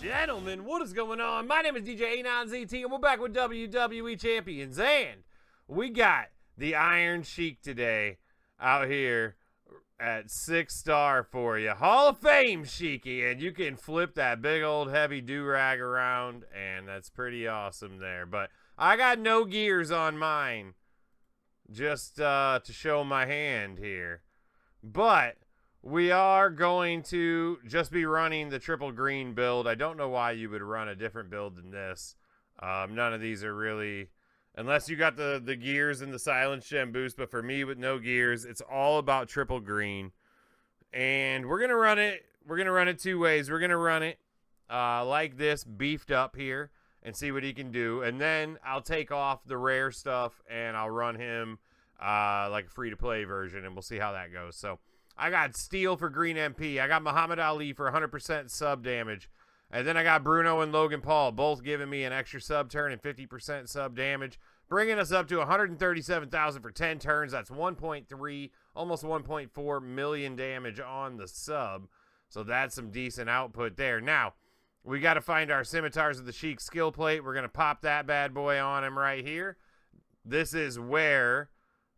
Gentlemen, what is going on? My name is DJ djanonzt, and we're back with WWE Champions, and we got the Iron Sheik today out here at 6-star for you. Hall of Fame Sheiky, and you can flip that big old heavy do-rag around, and that's pretty awesome there. But I got no gears on mine, just to show my hand here. But we are going to just be running the triple green build. I don't know why you would run a different build than this. None of these are really, unless you got the gears and the silence gem boost. But for me, with no gears, it's all about triple green. And we're gonna run it. We're gonna run it two ways. We're gonna run it like this, beefed up here, and see what he can do. And then I'll take off the rare stuff and I'll run him like a free-to-play version, and we'll see how that goes. So I got Steel for green MP. I got Muhammad Ali for 100% sub damage. And then I got Bruno and Logan Paul, both giving me an extra sub turn and 50% sub damage, bringing us up to 137,000 for 10 turns. That's 1.3, almost 1.4 million damage on the sub. So that's some decent output there. Now, we got to find our Scimitars of the Sheik skill plate. We're going to pop that bad boy on him right here. This is where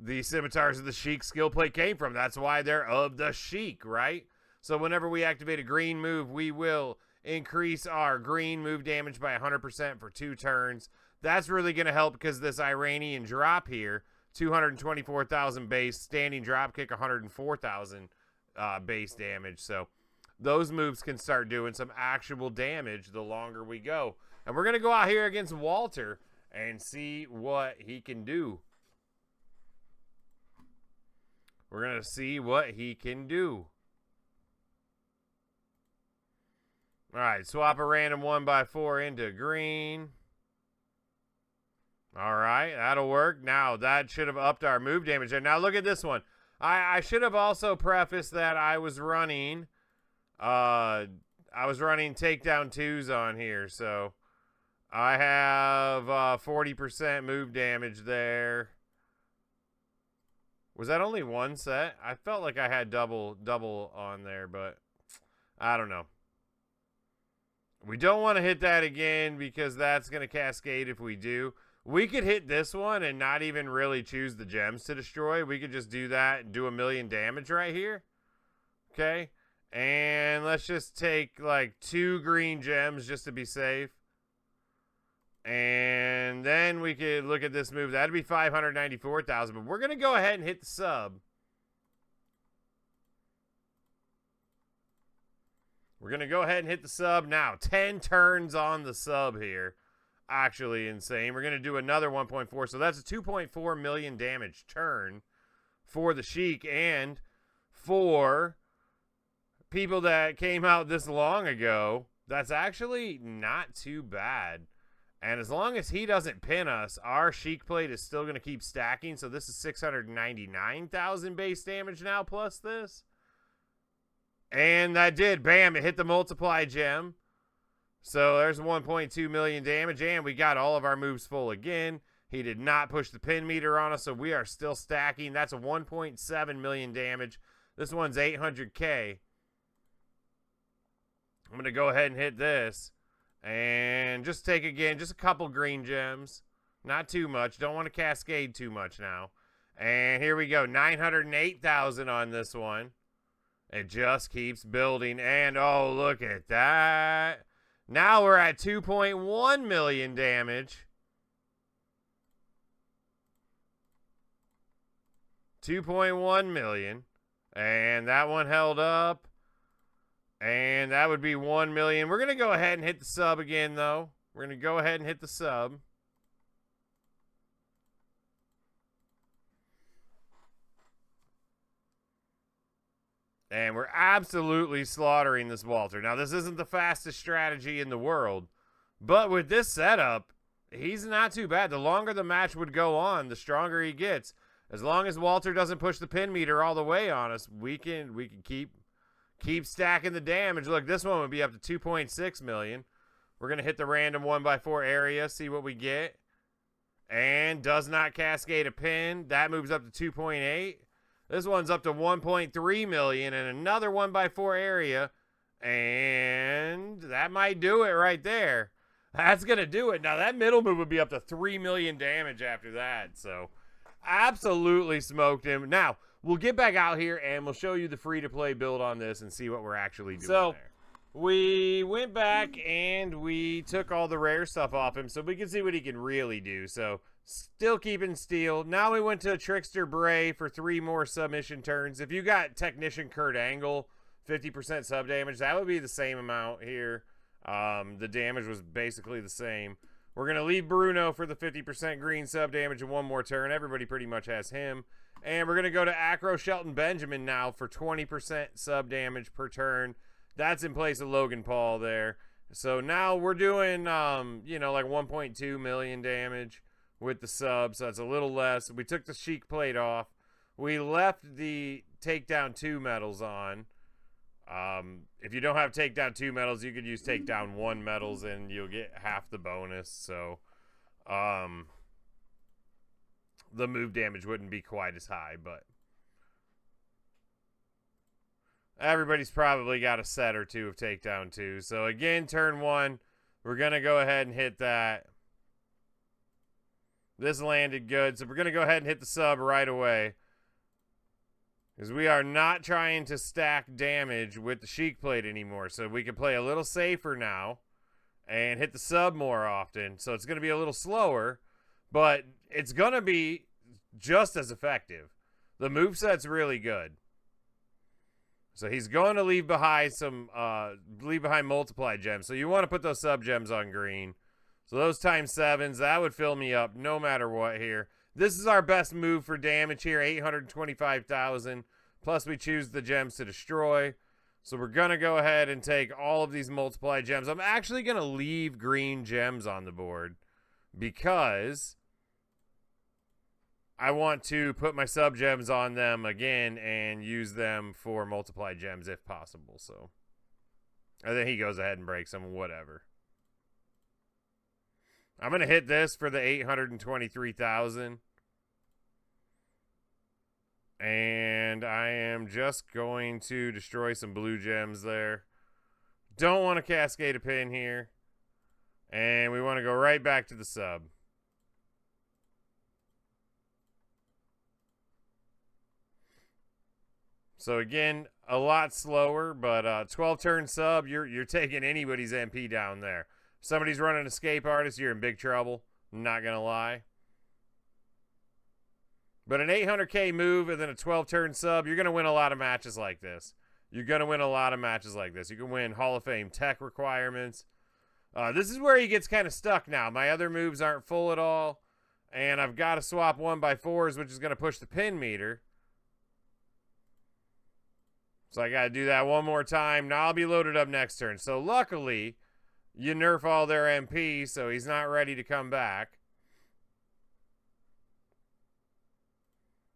the Scimitars of the Sheik skill plate came from. That's why they're of the Sheik, right? So whenever we activate a green move, we will increase our green move damage by 100% for 2 turns. That's really going to help because this Iranian drop here, 224,000 base, standing drop kick, 104,000 base damage. So those moves can start doing some actual damage the longer we go. And we're going to go out here against Walter and see what he can do. We're going to see what he can do. All right, swap a random 1x4 into green. All right, that'll work. Now, that should have upped our move damage there. Now, look at this one. I should have also prefaced that I was running takedown 2s on here. So, I have 40% move damage there. Was that only one set? I felt like I had double on there, but I don't know. We don't want to hit that again because that's going to cascade if we do. We could hit this one and not even really choose the gems to destroy. We could just do that and do 1 million damage right here. Okay. And let's just take like 2 green gems just to be safe. And then we could look at this move. That'd be 594,000. But we're going to go ahead and hit the sub. We're going to go ahead and hit the sub now. 10 turns on the sub here. Actually insane. We're going to do another 1.4. So that's a 2.4 million damage turn for the Sheik. And for people that came out this long ago, that's actually not too bad. And as long as he doesn't pin us, our Sheik plate is still going to keep stacking. So this is 699,000 base damage now plus this. And that did. Bam, it hit the multiply gem. So there's 1.2 million damage. And we got all of our moves full again. He did not push the pin meter on us, so we are still stacking. That's a 1.7 million damage. This one's 800K. I'm going to go ahead and hit this. And just take, again, just a couple green gems. Not too much. Don't want to cascade too much now. And here we go. 908,000 on this one. It just keeps building. And, oh, look at that. Now we're at 2.1 million damage. 2.1 million. And that one held up. And that would be 1 million. We're going to go ahead and hit the sub again, though. We're going to go ahead and hit the sub. And we're absolutely slaughtering this Walter. Now, this isn't the fastest strategy in the world. But with this setup, he's not too bad. The longer the match would go on, the stronger he gets. As long as Walter doesn't push the pin meter all the way on us, we can keep stacking the damage. Look, this one would be up to 2.6 million. We're going to hit the random 1x4 area, see what we get. And does not cascade a pin. That moves up to 2.8. This one's up to 1.3 million and another 1x4 area. And that might do it right there. That's going to do it. Now, that middle move would be up to 3 million damage after that. So, absolutely smoked him. Now, we'll get back out here and we'll show you the free-to-play build on this and see what we're actually doing there. We went back and we took all the rare stuff off him so we can see what he can really do. So, still keeping steel. Now we went to Trickster Bray for 3 more submission turns. If you got Technician Kurt Angle, 50% sub damage, that would be the same amount here. The damage was basically the same. We're going to leave Bruno for the 50% green sub damage in 1 more turn. Everybody pretty much has him. And we're going to go to Acro Shelton Benjamin now for 20% sub damage per turn. That's in place of Logan Paul there. So now we're doing, you know, like 1.2 million damage with the sub. So that's a little less. We took the Sheik plate off. We left the Takedown 2 medals on. If you don't have Takedown 2 medals, you could use Takedown 1 medals and you'll get half the bonus. So, the move damage wouldn't be quite as high, but everybody's probably got a set or 2 of Takedown 2. So again, turn 1, we're going to go ahead and hit that. This landed good. So we're going to go ahead and hit the sub right away. Because we are not trying to stack damage with the Sheik plate anymore. So we can play a little safer now and hit the sub more often. So it's going to be a little slower, but it's going to be just as effective. The moveset's really good. So he's going to leave behind multiply gems. So you want to put those sub gems on green. So those times 7s, that would fill me up no matter what here. This is our best move for damage here, 825,000. Plus we choose the gems to destroy. So we're going to go ahead and take all of these multiply gems. I'm actually going to leave green gems on the board because I want to put my sub gems on them again and use them for multiply gems if possible. So, and then he goes ahead and breaks them, whatever. I'm going to hit this for the 823,000. And I am just going to destroy some blue gems there. Don't want to cascade a pin here. And we want to go right back to the sub. So again, a lot slower, but 12 turn sub, you're taking anybody's MP down there. If somebody's running Escape Artist, you're in big trouble. I'm not going to lie. But an 800K move and then a 12-turn sub, you're going to win a lot of matches like this. You're going to win a lot of matches like this. You can win Hall of Fame tech requirements. This is where he gets kind of stuck now. My other moves aren't full at all. And I've got to swap 1x4s, which is going to push the pin meter. So I got to do that one more time. Now I'll be loaded up next turn. So luckily, you nerf all their MP, so he's not ready to come back.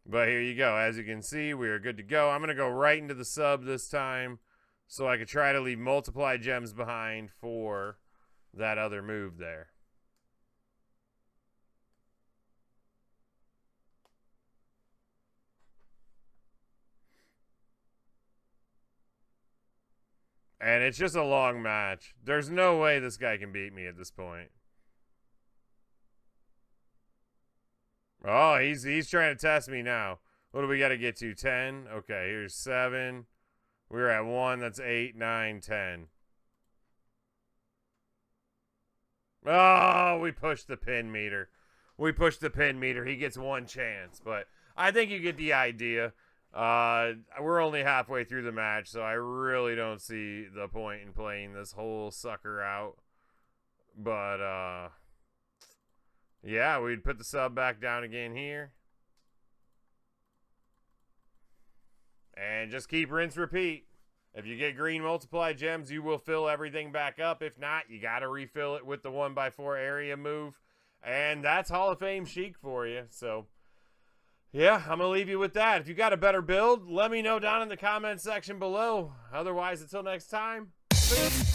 But here you go. As you can see, we are good to go. I'm going to go right into the sub this time so I could try to leave multiply gems behind for that other move there. And it's just a long match. There's no way this guy can beat me at this point. Oh, he's trying to test me now. What do we got to get to? 10? Okay, here's 7. We're at 1. That's 8, 9, 10. Oh, we pushed the pin meter. We pushed the pin meter. He gets 1 chance. But I think you get the idea. We're only halfway through the match, so I really don't see the point in playing this whole sucker out. But, yeah, we'd put the sub back down again here. And just keep rinse repeat. If you get green multiply gems, you will fill everything back up. If not, you got to refill it with the 1x4 area move. And that's Hall of Fame Sheik for you. So, yeah, I'm going to leave you with that. If you got a better build, let me know down in the comment section below. Otherwise, until next time, peace.